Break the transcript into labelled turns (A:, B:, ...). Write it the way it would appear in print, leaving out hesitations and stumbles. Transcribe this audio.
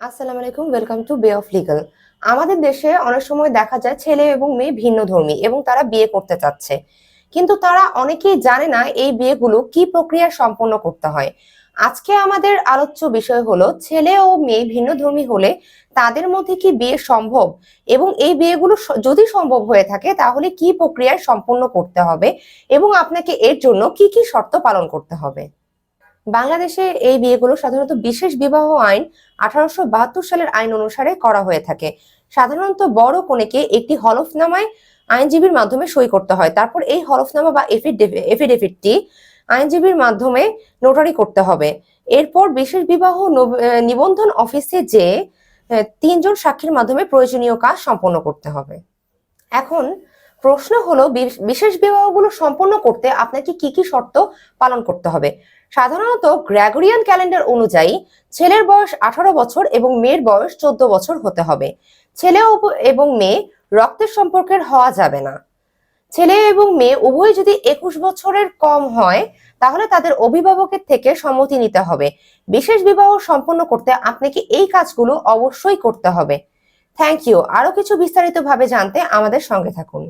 A: আসসালামু আলাইকুম, welcome to বে অফ লিগাল। আমাদের দেশে অনেক সময় দেখা যায় ছেলে এবং মেয়ে ভিন্নধর্মী এবং তারা বিয়ে করতে চাচ্ছে, কিন্তু তারা অনেকেই জানে না এই বিয়েগুলো কি প্রক্রিয়া সম্পন্ন করতে হয়। আজকে আমাদের আলোচ্য বিষয় হলো ছেলে ও মেয়ে ভিন্নধর্মী হলে তাদের মধ্যে কি বিয়ে সম্ভব, এবং এই বিয়েগুলো যদি সম্ভব হয়ে থাকে তাহলে কি প্রক্রিয়ায় সম্পন্ন করতে হবে এবং আপনাকে এর জন্য কি কি শর্ত পালন করতে হবে। বাংলাদেশে এই বিয়েগুলো সাধারণত বিশেষ বিবাহ আইন 1872 সালের আইন অনুসারে করা হয়ে থাকে। সাধারণত বড় কনেকে একটি হলফনামায় আইনজীবীর মাধ্যমে সই করতে হয়, তারপর এই হলফনামা বা এফিডেভিটটি আইনজীবীর মাধ্যমে নোটারি করতে হবে। এরপর বিশেষ বিবাহ নিবন্ধন অফিসে যে তিনজন সাক্ষীর মাধ্যমে প্রয়োজনীয় কাজ সম্পন্ন করতে হবে। এখন প্রশ্ন হলো, বিশেষ বিবাহগুলো সম্পন্ন করতে আপনাকে কি কি শর্ত পালন করতে হবে। সাধারণত গ্রেগরিয়ান ক্যালেন্ডার অনুযায়ী ছেলের বয়স 18 বছর এবং মেয়ের বয়স 14 বছর হতে হবে। ছেলে এবং মেয়ে রক্তের সম্পর্কের হওয়া যাবে না। ছেলে এবং মেয়ে উভয় যদি 21 বছরের কম হয় তাহলে তাদের অভিভাবকের থেকে সম্মতি নিতে হবে। বিশেষ বিবাহ সম্পন্ন করতে আপনাকে এই কাজগুলো অবশ্যই করতে হবে। Thank you. আরো কিছু বিস্তারিতভাবে জানতে আমাদের সঙ্গে থাকুন।